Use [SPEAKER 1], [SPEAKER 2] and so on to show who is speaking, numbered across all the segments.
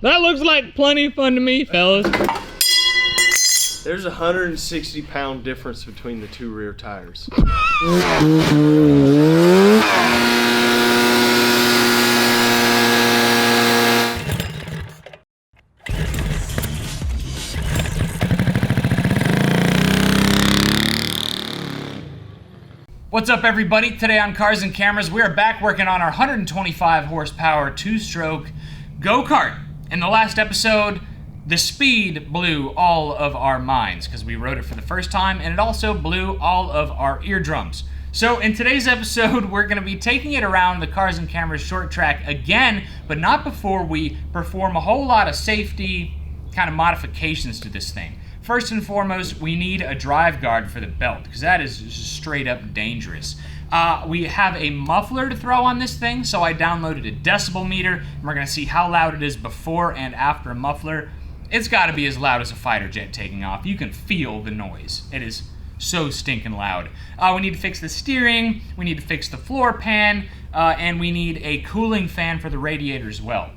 [SPEAKER 1] That looks like plenty of fun to me, fellas.
[SPEAKER 2] There's a 160-pound difference between the two rear tires.
[SPEAKER 3] What's up, everybody? Today on Cars and Cameras, we are back working on our 125 horsepower two-stroke go-kart. In the last episode, the speed blew all of our minds because we rode it for the first time, and it also blew all of our eardrums. So in today's episode, we're going to be taking it around the Cars and Cameras short track again, but not before we perform a whole lot of safety kind of modifications to this thing. First and foremost, we need a drive guard for the belt, because that is just straight up dangerous. We have a muffler to throw on this thing, so I downloaded a decibel meter, and we're going to see how loud it is before and after a muffler. It's got to be as loud as a fighter jet taking off. You can feel the noise. It is so stinking loud. We need to fix the steering, we need to fix the floor pan, and we need a cooling fan for the radiator as well.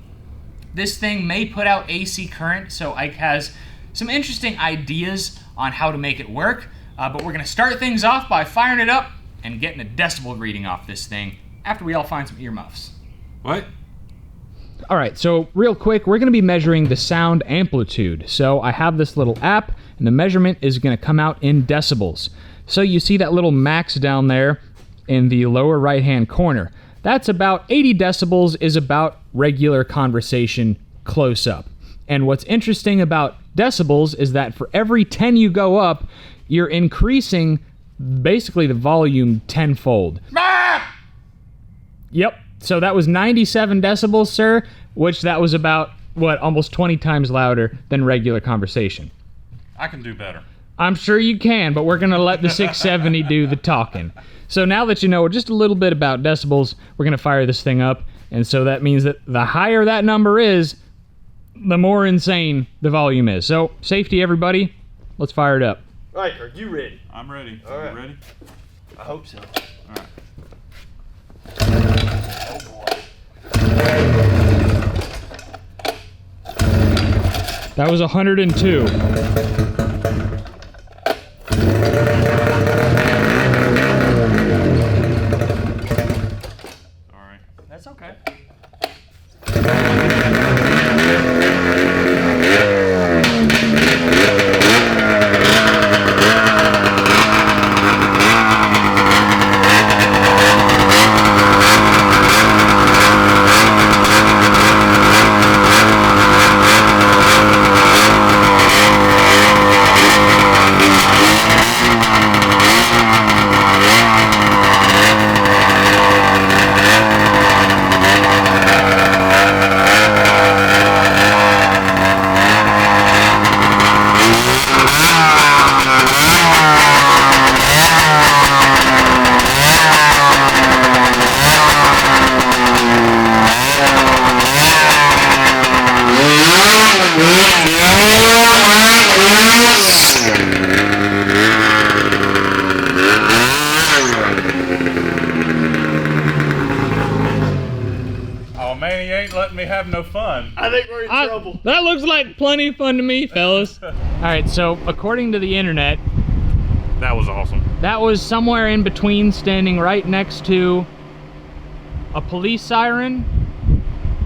[SPEAKER 3] This thing may put out AC current, so Ike has some interesting ideas on how to make it work, but we're going to start things off by firing it up and getting a decibel reading off this thing after we all find some earmuffs.
[SPEAKER 4] What?
[SPEAKER 1] All right, so real quick, we're going to be measuring the sound amplitude. So I have this little app, and the measurement is going to come out in decibels. So you see that little max down there in the lower right-hand corner. That's about 80 decibels is about regular conversation close up. And what's interesting about decibels is that for every 10 you go up, you're increasing basically the volume tenfold.
[SPEAKER 3] Ah!
[SPEAKER 1] Yep. So that was 97 decibels, sir, which that was about, what, almost 20 times louder than regular conversation.
[SPEAKER 4] I can do better.
[SPEAKER 1] I'm sure you can, but we're going to let the 670 do the talking. So now that you know just a little bit about decibels, we're going to fire this thing up. And so that means that the higher that number is, the more insane the volume is. So, safety, everybody. Let's fire it up.
[SPEAKER 2] All right, are you ready?
[SPEAKER 4] I'm ready.
[SPEAKER 2] All right.
[SPEAKER 4] You ready?
[SPEAKER 2] I hope so.
[SPEAKER 4] All right.
[SPEAKER 2] Oh boy.
[SPEAKER 1] That was 102.
[SPEAKER 4] Sorry.
[SPEAKER 3] That's okay.
[SPEAKER 4] Oh man, he ain't letting me have no fun.
[SPEAKER 2] I think we're in trouble.
[SPEAKER 1] That looks like plenty of fun to me, fellas. All right, so according to the internet,
[SPEAKER 4] That was awesome.
[SPEAKER 1] that was somewhere in between standing right next to a police siren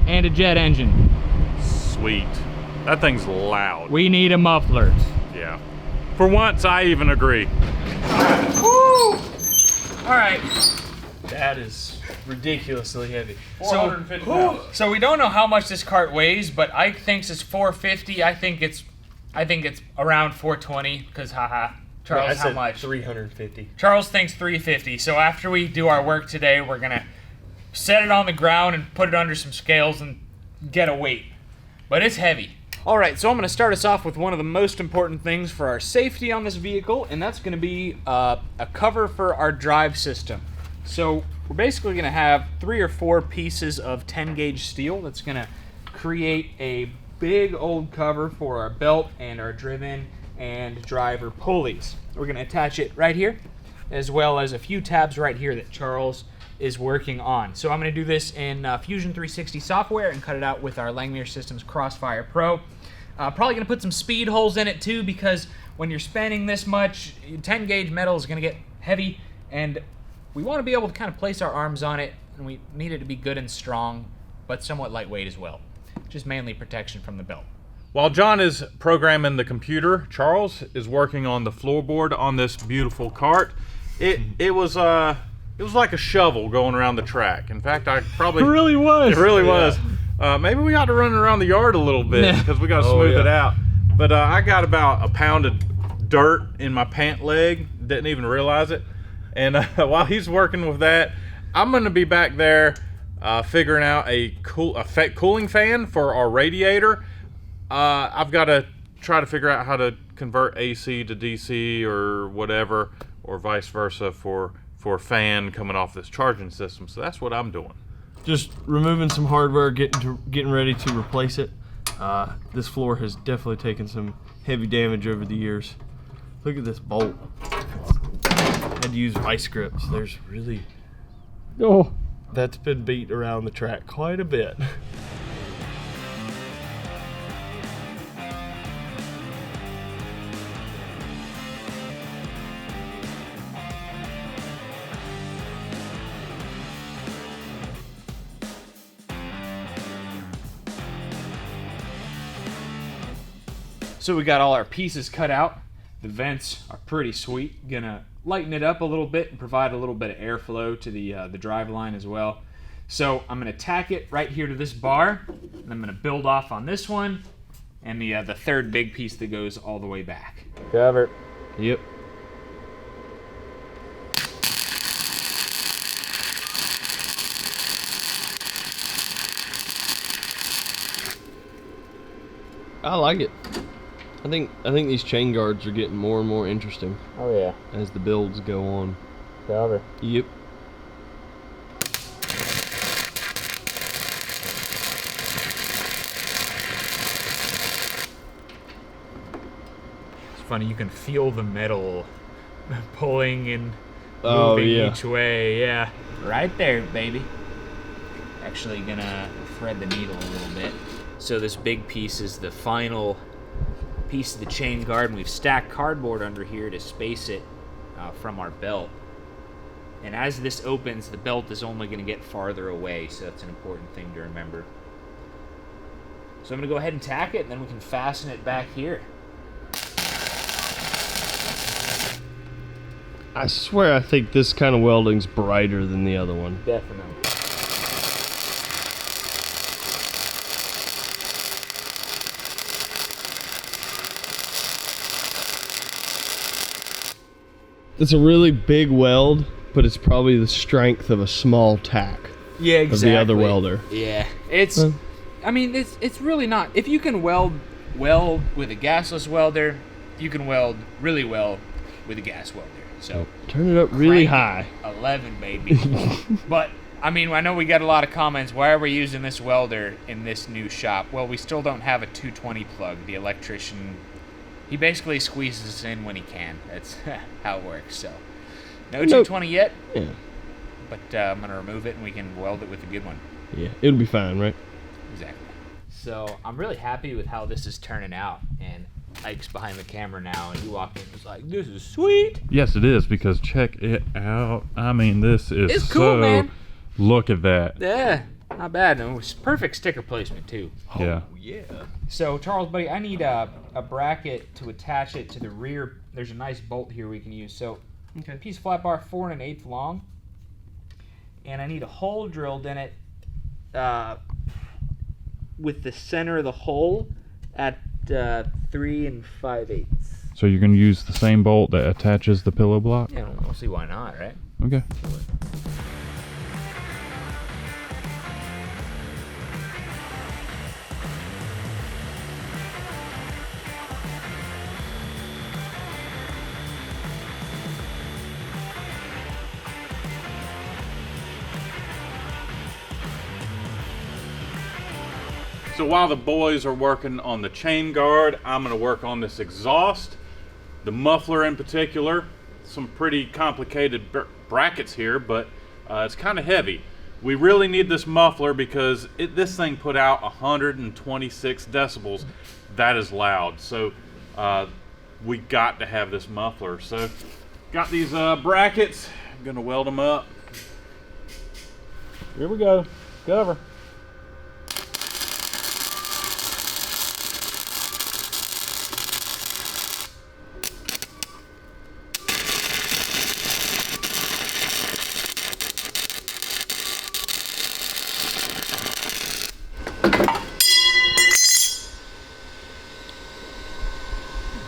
[SPEAKER 1] and a jet engine.
[SPEAKER 4] Sweet. That thing's loud.
[SPEAKER 1] We need a muffler.
[SPEAKER 4] Yeah. For once, I even agree.
[SPEAKER 3] Woo! All right.
[SPEAKER 2] That is ridiculously heavy.
[SPEAKER 4] 450 pounds.
[SPEAKER 3] So we don't know how much this cart weighs, but Ike thinks it's 450. I think it's around 420 because haha. Charles,
[SPEAKER 2] I
[SPEAKER 3] how
[SPEAKER 2] said
[SPEAKER 3] much?
[SPEAKER 2] 350.
[SPEAKER 3] Charles thinks 350. So after we do our work today, we're gonna set it on the ground and put it under some scales and get a weight. But it's heavy. All right, so I'm gonna start us off with one of the most important things for our safety on this vehicle, and that's gonna be a cover for our drive system. So we're basically gonna have 3 or 4 pieces of 10 gauge steel that's gonna create a big old cover for our belt and our driven and driver pulleys. We're gonna attach it right here, as well as a few tabs right here that Charles is working on. So I'm going to do this in Fusion 360 software and cut it out with our Langmuir Systems Crossfire Pro. Probably going to put some speed holes in it too, because when you're spanning this much, 10 gauge metal is going to get heavy, and we want to be able to kind of place our arms on it, and we need it to be good and strong, but somewhat lightweight as well. Just mainly protection from the belt.
[SPEAKER 4] While John is programming the computer, Charles is working on the floorboard on this beautiful cart. It was like a shovel going around the track. In fact, I probably...
[SPEAKER 1] It really was.
[SPEAKER 4] It really was. Maybe we got to run it around the yard a little bit because we got to smooth it out. But I got about a pound of dirt in my pant leg. Didn't even realize it. And while he's working with that, I'm going to be back there figuring out a cooling fan for our radiator. I've got to try to figure out how to convert AC to DC or whatever, or vice versa for a fan coming off this charging system. So that's what I'm doing.
[SPEAKER 2] Just removing some hardware, getting ready to replace it. This floor has definitely taken some heavy damage over the years. Look at this bolt. Had to use vice grips. There's really...
[SPEAKER 1] Oh.
[SPEAKER 2] That's been beat around the track quite a bit.
[SPEAKER 3] So we got all our pieces cut out. The vents are pretty sweet. Gonna lighten it up a little bit and provide a little bit of airflow to the drive line as well. So I'm gonna tack it right here to this bar, and I'm gonna build off on this one, and the third big piece that goes all the way back.
[SPEAKER 1] Cover.
[SPEAKER 2] Yep. I like it. I think these chain guards are getting more and more interesting
[SPEAKER 1] Oh yeah.
[SPEAKER 2] as the builds go on.
[SPEAKER 1] Cover.
[SPEAKER 2] Yep.
[SPEAKER 3] It's funny, you can feel the metal pulling and
[SPEAKER 2] Oh,
[SPEAKER 3] moving
[SPEAKER 2] yeah.
[SPEAKER 3] each way. Yeah, right there, baby. Actually gonna thread the needle a little bit. So this big piece is the final piece of the chain guard, and we've stacked cardboard under here to space it from our belt. And as this opens, the belt is only going to get farther away, so that's an important thing to remember. So I'm going to go ahead and tack it, and then we can fasten it back here.
[SPEAKER 2] I swear I think this kind of welding's brighter than the other one.
[SPEAKER 3] Definitely.
[SPEAKER 2] It's a really big weld, but it's probably the strength of a small tack.
[SPEAKER 3] Yeah, exactly.
[SPEAKER 2] Of the other welder.
[SPEAKER 3] Yeah, it's. I mean, it's really not. If you can weld well with a gasless welder, you can weld really well with a gas welder. So
[SPEAKER 2] turn it up really
[SPEAKER 3] crank
[SPEAKER 2] high.
[SPEAKER 3] it, 11, baby. But I mean, I know we got a lot of comments. Why are we using this welder in this new shop? Well, we still don't have a 220 plug. The electrician, he basically squeezes us in when he can. That's how it works. So no 220 yet.
[SPEAKER 2] Yeah.
[SPEAKER 3] But I'm gonna remove it and we can weld it with a good one.
[SPEAKER 2] Yeah, it'll be fine, right?
[SPEAKER 3] Exactly. So I'm really happy with how this is turning out, and Ike's behind the camera now, and he walked in and was like, "This is sweet."
[SPEAKER 4] Yes, it is, because check it out. I mean, this is
[SPEAKER 3] It's cool, man.
[SPEAKER 4] Look at that.
[SPEAKER 3] Yeah, not bad. And it was perfect sticker placement too.
[SPEAKER 4] Yeah.
[SPEAKER 2] Oh, yeah.
[SPEAKER 3] So Charles, buddy, I need a bracket to attach it to the rear. There's a nice bolt here we can use. So,
[SPEAKER 2] Okay.
[SPEAKER 3] piece of flat bar 4 1/8 long, and I need a hole drilled in it with the center of the hole at 3 5/8.
[SPEAKER 4] So you're going to use the same bolt that attaches the pillow block?
[SPEAKER 3] Yeah, we'll see why not, right?
[SPEAKER 4] Okay. So while the boys are working on the chain guard, I'm going to work on this exhaust, the muffler in particular. Some pretty complicated brackets here, but It's kind of heavy. We really need this muffler because this thing put out 126 decibels. That is loud. So we got to have this muffler. So got these brackets. I'm gonna weld them up. Here we go. Cover.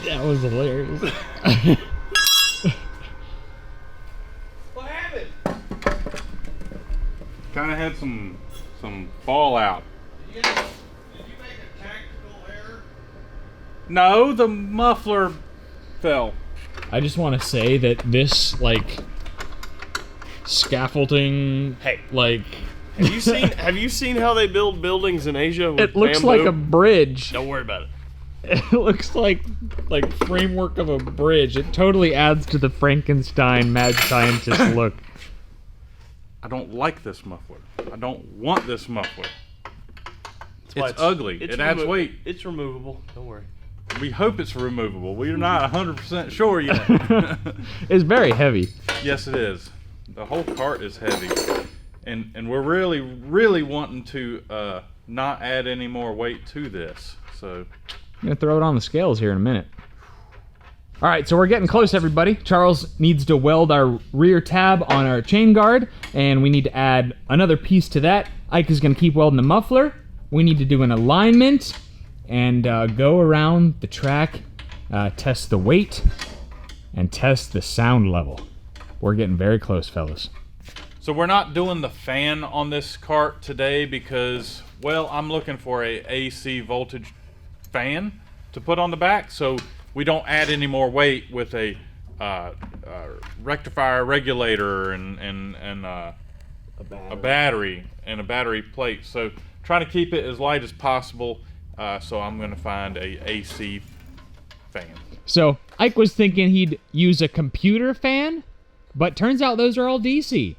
[SPEAKER 1] That was hilarious.
[SPEAKER 2] What happened?
[SPEAKER 4] Kind of had some fallout.
[SPEAKER 2] Did you make a tactical error?
[SPEAKER 4] No, the muffler fell.
[SPEAKER 1] I just want to say that this, like, scaffolding,
[SPEAKER 2] Hey.
[SPEAKER 1] like...
[SPEAKER 2] Have you seen how they build buildings in Asia with
[SPEAKER 1] It looks
[SPEAKER 2] bamboo?
[SPEAKER 1] like a bridge.
[SPEAKER 2] Don't worry about it.
[SPEAKER 1] It looks like framework of a bridge. It totally adds to the Frankenstein mad scientist look.
[SPEAKER 4] I don't like this muffler. I don't want this muffler.
[SPEAKER 2] why
[SPEAKER 4] It's ugly. It adds weight.
[SPEAKER 2] It's removable. Don't worry.
[SPEAKER 4] We hope it's removable. We're not 100% sure yet.
[SPEAKER 1] It's very heavy.
[SPEAKER 4] Yes, it is. The whole cart is heavy. And we're really, really wanting to not add any more weight to this. So
[SPEAKER 1] I'm gonna throw it on the scales here in a minute. All right, so we're getting close, everybody. Charles needs to weld our rear tab on our chain guard, and we need to add another piece to that. Ike is gonna keep welding the muffler. We need to do an alignment and go around the track, test the weight, and test the sound level. We're getting very close, fellas.
[SPEAKER 4] So we're not doing the fan on this cart today because, well, I'm looking for a AC voltage fan to put on the back so we don't add any more weight with a rectifier regulator and a battery and a battery plate. So trying to keep it as light as possible. So I'm going to find a AC fan.
[SPEAKER 1] So Ike was thinking he'd use a computer fan, but turns out those are all DC.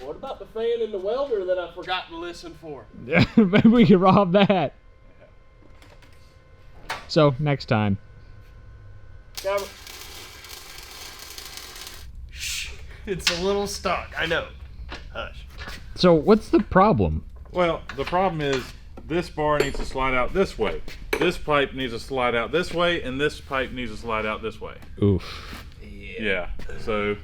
[SPEAKER 2] What about the fan in the welder that I forgot to listen for?
[SPEAKER 1] Maybe we could rob that. So, next time.
[SPEAKER 2] Shh. It's a little stuck. I know. Hush.
[SPEAKER 1] So, what's the problem?
[SPEAKER 4] Well, the problem is this bar needs to slide out this way. This pipe needs to slide out this way, and this pipe needs to slide out this way.
[SPEAKER 1] Oof.
[SPEAKER 4] Yeah. So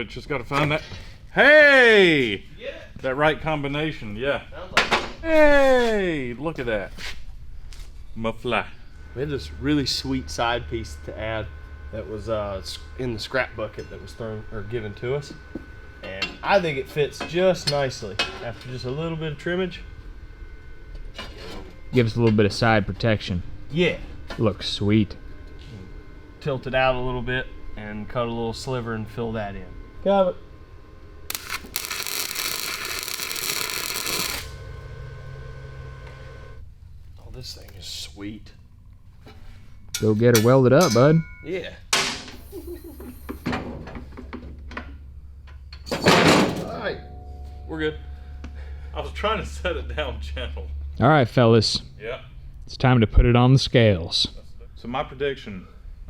[SPEAKER 4] just got to find that. Hey!
[SPEAKER 2] Yeah.
[SPEAKER 4] That right combination. Yeah.
[SPEAKER 2] Sounds like it.
[SPEAKER 4] Hey! Look at that. Muffler.
[SPEAKER 2] We had this really sweet side piece to add that was in the scrap bucket that was thrown or given to us, and I think it fits just nicely after just a little bit of trimmage.
[SPEAKER 1] Gives a little bit of side protection.
[SPEAKER 2] Yeah.
[SPEAKER 1] Looks sweet.
[SPEAKER 2] Tilt it out a little bit and cut a little sliver and fill that in. Got it. Oh, this thing is sweet.
[SPEAKER 1] Go get her welded up, bud.
[SPEAKER 2] Yeah. Alright. We're good.
[SPEAKER 4] I was trying to set it down gentle.
[SPEAKER 1] All right, fellas.
[SPEAKER 4] Yeah.
[SPEAKER 1] It's time to put it on the scales.
[SPEAKER 4] So my prediction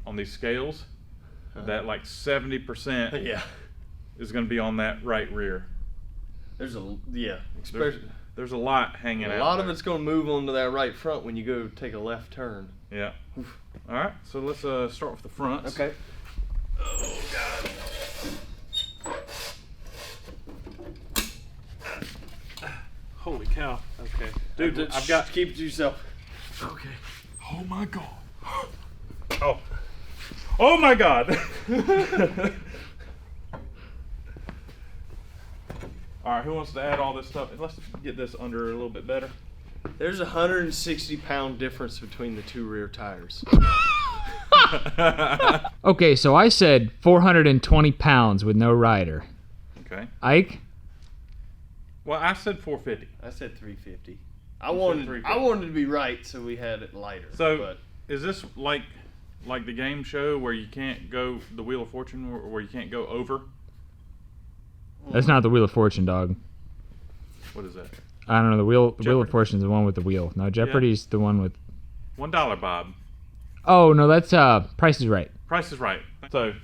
[SPEAKER 4] on these scales, that like 70%
[SPEAKER 2] Yeah.
[SPEAKER 4] is going to be on that right rear.
[SPEAKER 2] There's a
[SPEAKER 4] There's a lot hanging out.
[SPEAKER 2] a lot of
[SPEAKER 4] there.
[SPEAKER 2] it's going to move onto that right front when you go take a left turn.
[SPEAKER 4] Yeah. All right. So let's start with the front.
[SPEAKER 2] Okay.
[SPEAKER 4] Oh God. Holy cow.
[SPEAKER 2] Okay.
[SPEAKER 4] Dude, I've got.
[SPEAKER 2] Keep it to yourself.
[SPEAKER 4] Okay. Oh my God. Oh. Oh my God. All right. Who wants to add all this stuff? Let's get this under a little bit better.
[SPEAKER 2] There's a 160-pound difference between the two rear tires.
[SPEAKER 1] Okay, so I said 420 pounds with no rider.
[SPEAKER 4] Okay.
[SPEAKER 1] Ike?
[SPEAKER 4] Well, I said 450.
[SPEAKER 2] I said 350. I wanted it to be right, so we had it lighter.
[SPEAKER 4] So,
[SPEAKER 2] but
[SPEAKER 4] is this like the game show where you can't go the Wheel of Fortune, or where you can't go over?
[SPEAKER 1] That's not the Wheel of Fortune, dog.
[SPEAKER 4] What is that?
[SPEAKER 1] I don't know. The Wheel of Fortune is the one with the wheel. No, Jeopardy's the one with.
[SPEAKER 4] $1, Bob.
[SPEAKER 1] Oh no, that's Price is Right.
[SPEAKER 4] Price is Right. So,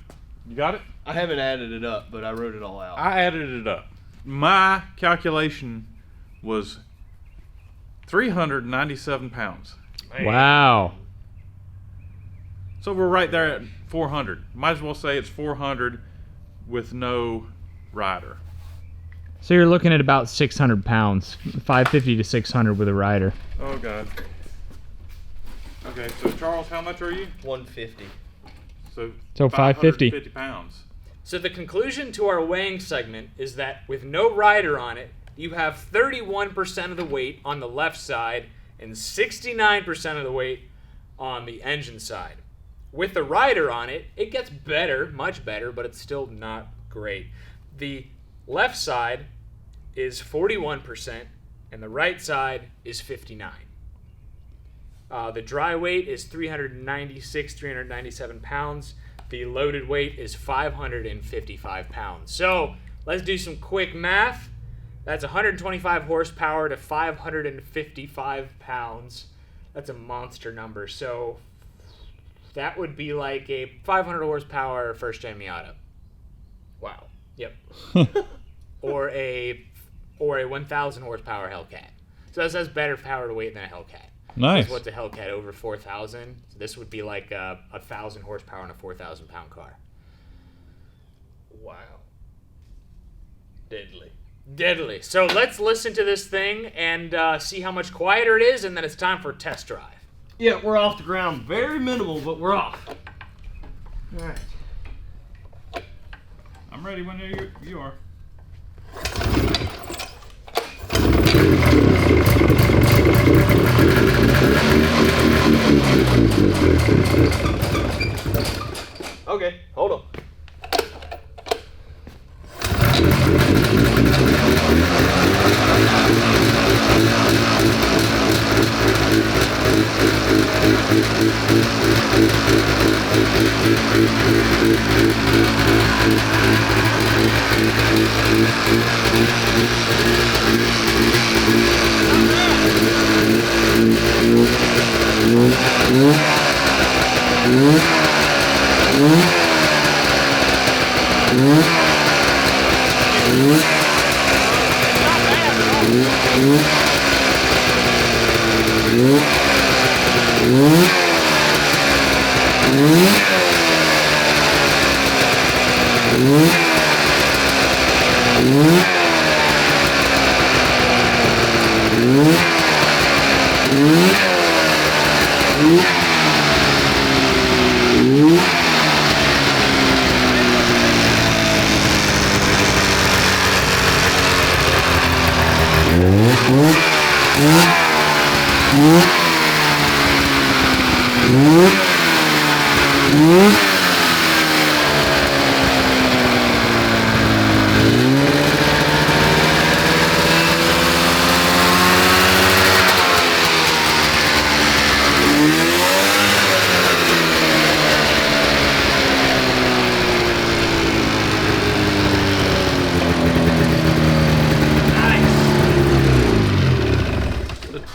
[SPEAKER 4] you got it?
[SPEAKER 2] I haven't added it up, but I wrote it all out.
[SPEAKER 4] I added it up. My calculation was 397 pounds.
[SPEAKER 2] Man.
[SPEAKER 1] Wow.
[SPEAKER 4] So we're right there at 400. Might as well say it's 400 with no rider.
[SPEAKER 1] So you're looking at about 600 pounds, 550 to 600 with a rider.
[SPEAKER 4] Oh God. Okay, so Charles, how much are you?
[SPEAKER 2] 150.
[SPEAKER 4] So
[SPEAKER 1] 550.
[SPEAKER 4] 550 pounds.
[SPEAKER 3] So the conclusion to our weighing segment is that with no rider on it, you have 31% of the weight on the left side and 69% of the weight on the engine side. With the rider on it, it gets better, much better, but it's still not great. The left side is 41% and the right side is 59%. The dry weight is 397 pounds. The loaded weight is 555 pounds. So let's do some quick math. That's 125 horsepower to 555 pounds. That's a monster number. So that would be like a 500 horsepower first-gen Miata. Wow. Yep. or a 1,000 horsepower Hellcat. So this has better power to weight than a Hellcat.
[SPEAKER 4] Nice.
[SPEAKER 3] What's a Hellcat? Over 4,000. So this would be like a 1,000 horsepower in a 4,000 pound car.
[SPEAKER 2] Wow. Deadly.
[SPEAKER 3] Deadly. So let's listen to this thing and see how much quieter it is, and then it's time for a test drive.
[SPEAKER 2] Yeah, we're off the ground. Very minimal, but we're off. All right.
[SPEAKER 4] I'm ready when you are.
[SPEAKER 2] Okay, hold on.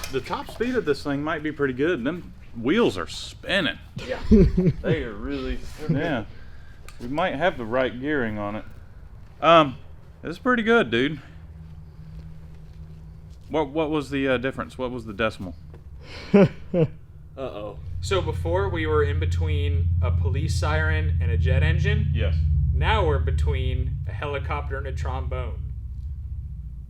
[SPEAKER 4] The top speed of this thing might be pretty good. Them wheels are spinning.
[SPEAKER 3] Yeah.
[SPEAKER 4] They are really, yeah. We might have the right gearing on it. It's pretty good, dude. What was the difference? What was the decimal?
[SPEAKER 2] Uh-oh.
[SPEAKER 3] So before we were in between a police siren and a jet engine.
[SPEAKER 4] Yes.
[SPEAKER 3] Now we're between a helicopter and a trombone.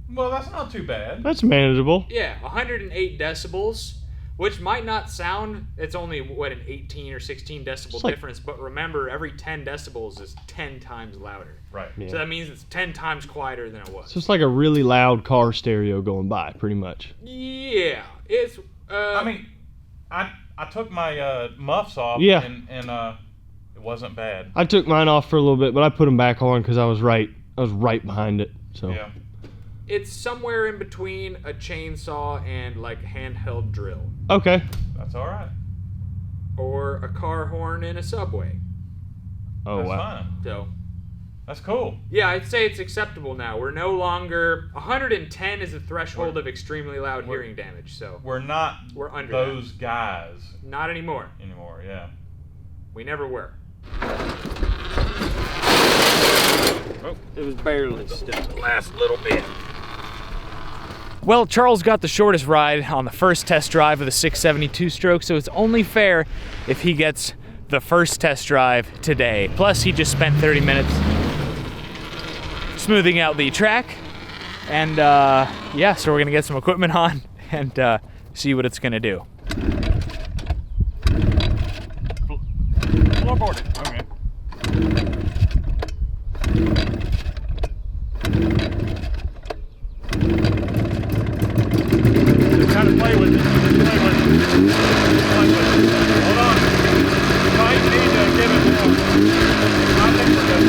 [SPEAKER 4] Well, that's not too bad.
[SPEAKER 1] That's manageable.
[SPEAKER 3] Yeah, 108 decibels, which might not sound, it's only, what, an 18 or 16 decibel difference, but remember, every 10 decibels is 10 times louder.
[SPEAKER 4] Right.
[SPEAKER 1] Yeah.
[SPEAKER 3] So that means it's 10 times quieter than it was.
[SPEAKER 5] So it's like a really loud car stereo going by, pretty much.
[SPEAKER 3] Yeah, it's,
[SPEAKER 4] I mean, I took my muffs off,
[SPEAKER 5] Yeah.
[SPEAKER 4] and it wasn't bad.
[SPEAKER 5] I took mine off for a little bit, but I put them back on because I was right behind it. So
[SPEAKER 4] Yeah.
[SPEAKER 1] It's somewhere in between a chainsaw and like handheld drill.
[SPEAKER 5] Okay.
[SPEAKER 4] That's all right.
[SPEAKER 1] Or a car horn in a subway.
[SPEAKER 5] Oh,
[SPEAKER 4] That's
[SPEAKER 5] wow.
[SPEAKER 4] fine.
[SPEAKER 1] So,
[SPEAKER 4] That's cool.
[SPEAKER 1] yeah, I'd say it's acceptable now. We're no longer... 110 is the threshold of extremely loud hearing damage, so...
[SPEAKER 4] We're not
[SPEAKER 1] We're under
[SPEAKER 4] those guys
[SPEAKER 1] Not anymore.
[SPEAKER 4] anymore, yeah.
[SPEAKER 1] We never were.
[SPEAKER 2] It was barely stuck.
[SPEAKER 1] Last little bit. Well, Charles got the shortest ride on the first test drive of the 672 stroke, so it's only fair if he gets the first test drive today. Plus, he just spent 30 minutes smoothing out the track. And yeah, so we're gonna get some equipment on and see what it's gonna do.
[SPEAKER 4] Floorboard it. Okay. Just kind of play with it. Just play with it. Play with it. Hold on. You might need to give it more. I think we're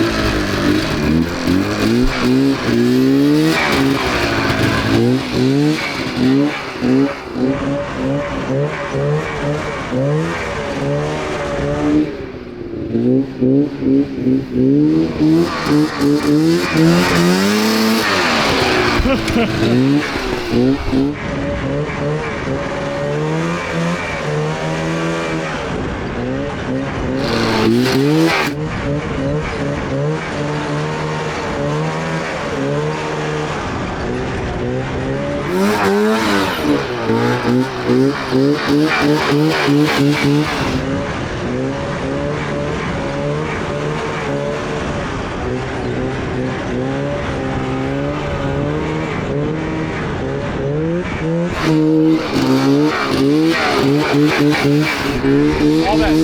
[SPEAKER 4] all that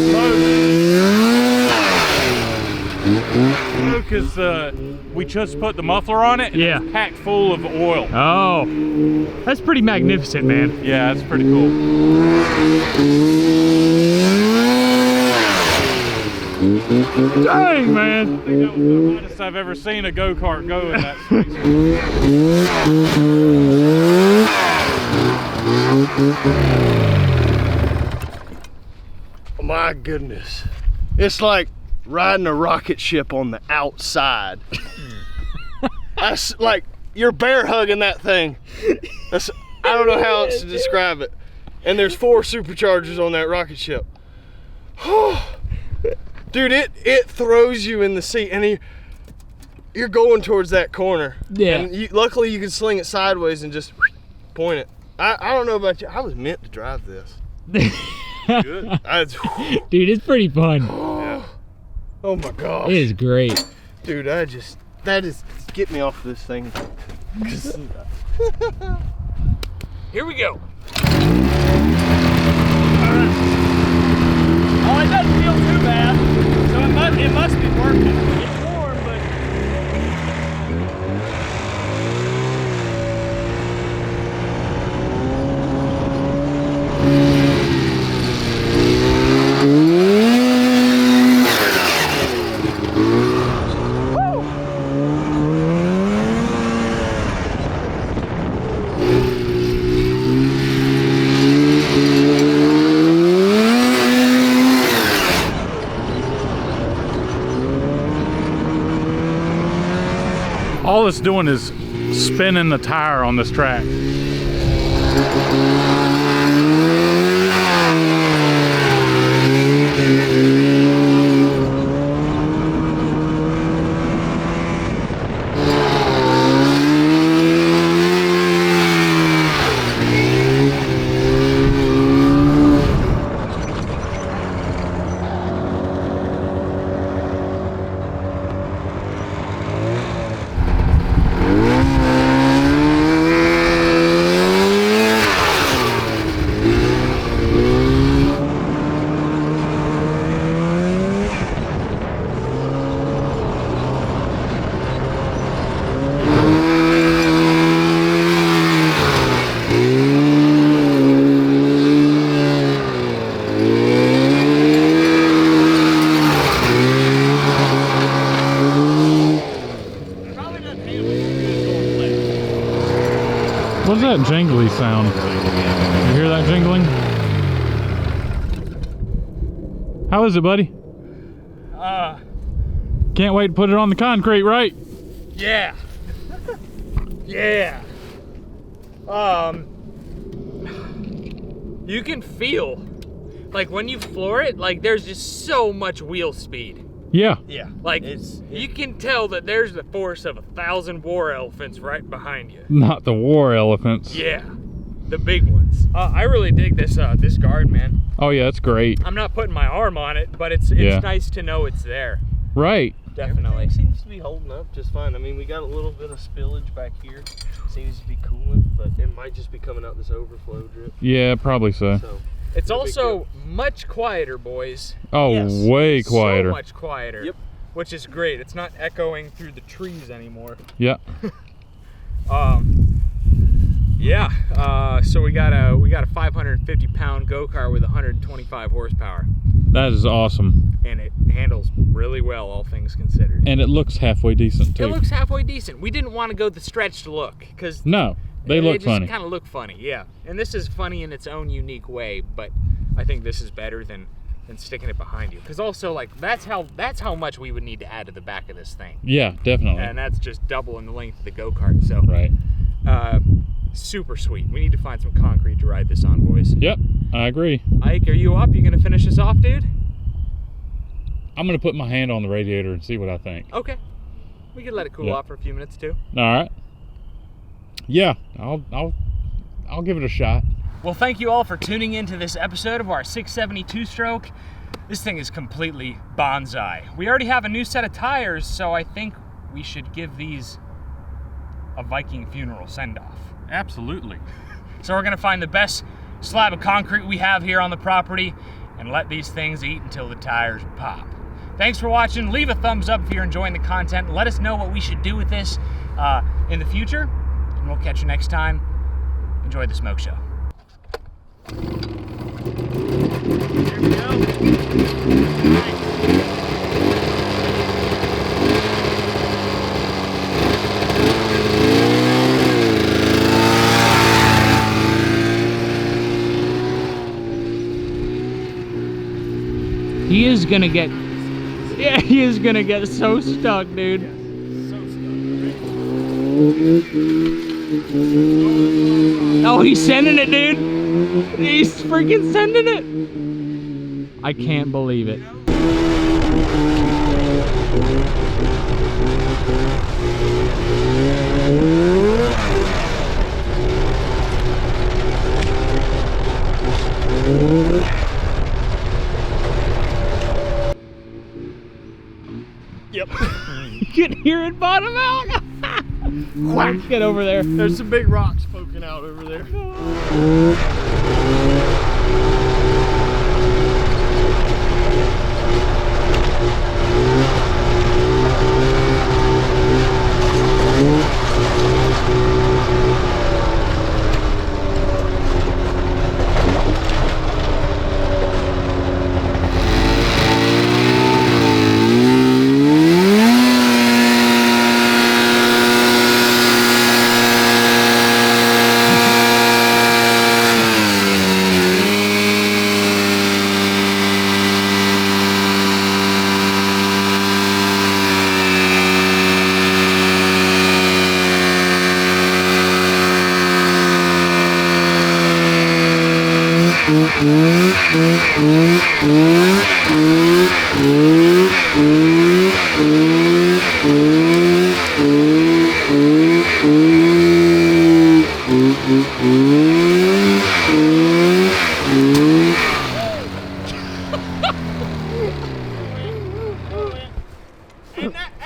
[SPEAKER 4] smoke is we just put the muffler on it and
[SPEAKER 1] Yeah.
[SPEAKER 4] it's packed full of oil.
[SPEAKER 1] Oh, that's pretty magnificent, man.
[SPEAKER 4] Yeah, that's pretty cool.
[SPEAKER 1] Dang, man.
[SPEAKER 4] I think that was the hottest I've ever seen a go-kart go in that space.
[SPEAKER 5] My goodness. It's like riding a rocket ship on the outside. That's like, you're bear hugging that thing. I don't know how else to describe it. And there's 4 superchargers on that rocket ship. Dude, it throws you in the seat, and you're going towards that corner.
[SPEAKER 1] Yeah.
[SPEAKER 5] And luckily you can sling it sideways and just point it. I don't know about you. I was meant to drive this.
[SPEAKER 4] Good.
[SPEAKER 5] Dude,
[SPEAKER 1] it's pretty fun.
[SPEAKER 5] yeah. Oh my gosh.
[SPEAKER 1] It is great.
[SPEAKER 5] Dude, get me off this thing.
[SPEAKER 1] Here we go. Oh, it doesn't feel too bad. So it must be working. It's warm, but...
[SPEAKER 4] All it's doing is spinning the tire on this track. What's that jingly sound? You hear that jingling? How is it, buddy? Can't wait to put it on the concrete, right?
[SPEAKER 3] Yeah. Yeah. You can feel, like when you floor it, like there's just so much wheel speed.
[SPEAKER 4] Yeah.
[SPEAKER 2] Yeah.
[SPEAKER 3] Like you can tell that there's the force of 1,000 war elephants right behind you.
[SPEAKER 4] Not the war elephants.
[SPEAKER 3] Yeah, the big ones. I really dig this this guard, man.
[SPEAKER 4] Oh yeah, it's great.
[SPEAKER 3] I'm not putting my arm on it, but it's nice to know it's there.
[SPEAKER 4] Right.
[SPEAKER 3] Definitely.
[SPEAKER 2] Everything seems to be holding up just fine. I mean, we got a little bit of spillage back here. Seems to be cooling, but it might just be coming out this overflow drip.
[SPEAKER 4] Yeah, probably so.
[SPEAKER 3] It's also much quieter, boys.
[SPEAKER 4] Oh,
[SPEAKER 2] Yes.
[SPEAKER 4] way quieter.
[SPEAKER 3] So much quieter.
[SPEAKER 2] Yep.
[SPEAKER 3] Which is great. It's not echoing through the trees anymore.
[SPEAKER 4] Yeah.
[SPEAKER 3] So we got a 550-pound go-kart with 125 horsepower,
[SPEAKER 4] That is awesome.
[SPEAKER 3] and it handles really well, all things considered.
[SPEAKER 4] And it looks halfway decent too.
[SPEAKER 3] It looks halfway decent. We didn't want to go the stretched look because
[SPEAKER 4] No, they look funny.
[SPEAKER 3] They just kind of look funny, yeah. And this is funny in its own unique way, but I think this is better than sticking it behind you. Because also, like, that's how much we would need to add to the back of this thing.
[SPEAKER 4] Yeah, definitely.
[SPEAKER 3] And that's just doubling the length of the go-kart. So,
[SPEAKER 4] Right.
[SPEAKER 3] super sweet. We need to find some concrete to ride this on, boys.
[SPEAKER 4] Yep, I agree.
[SPEAKER 3] Ike, are you up? You gonna finish this off, dude?
[SPEAKER 4] I'm gonna put my hand on the radiator and see what I think.
[SPEAKER 3] Okay. We can let it cool off for a few minutes too.
[SPEAKER 4] All right. Yeah, I'll give it a shot.
[SPEAKER 3] Well, thank you all for tuning into this episode of our 672 stroke. This thing is completely bonsai. We already have a new set of tires, so I think we should give these a Viking funeral send-off.
[SPEAKER 4] Absolutely.
[SPEAKER 3] So we're gonna find the best slab of concrete we have here on the property and let these things eat until the tires pop. Thanks for watching. Leave a thumbs up if you're enjoying the content. Let us know what we should do with this in the future, and we'll catch you next time. Enjoy the smoke show.
[SPEAKER 2] Here we go.
[SPEAKER 1] He is gonna get, yeah, he is gonna get so stuck, dude. Oh, he's sending it, dude. He's freaking sending it. I can't believe it.
[SPEAKER 2] Yep.
[SPEAKER 1] You can hear it bottom out. Whack, get over there.
[SPEAKER 2] There's some big rocks poking out over there.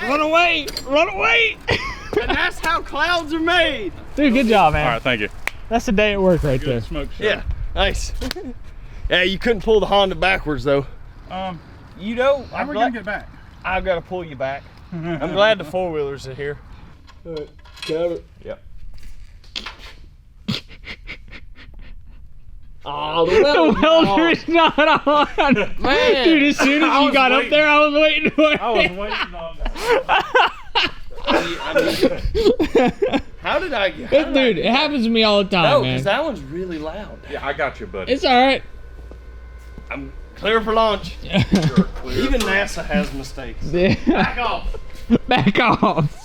[SPEAKER 1] Run away! Run away!
[SPEAKER 2] And that's how clouds are made.
[SPEAKER 1] Dude, good job, man.
[SPEAKER 4] All right, thank you.
[SPEAKER 1] That's the day at work right there.
[SPEAKER 4] Good smoke show.
[SPEAKER 2] Yeah, nice. Yeah, you couldn't pull the Honda backwards though. You know,
[SPEAKER 4] How are we gonna get back?
[SPEAKER 2] I've got to pull you back. I'm glad the four-wheelers are here. All right, got it. Yep. Oh, the
[SPEAKER 1] The welder's not on.
[SPEAKER 2] Man.
[SPEAKER 1] Dude, as soon as you got up there, I was waiting for it.
[SPEAKER 4] I was waiting on that.
[SPEAKER 2] How
[SPEAKER 5] How did I get?
[SPEAKER 1] Dude, it happens to me all the time,
[SPEAKER 5] No,
[SPEAKER 1] man.
[SPEAKER 5] because that one's really loud.
[SPEAKER 4] Yeah, I got you, buddy.
[SPEAKER 1] It's all right.
[SPEAKER 5] I'm clear for launch. Even NASA has mistakes. Back off.
[SPEAKER 1] Back off.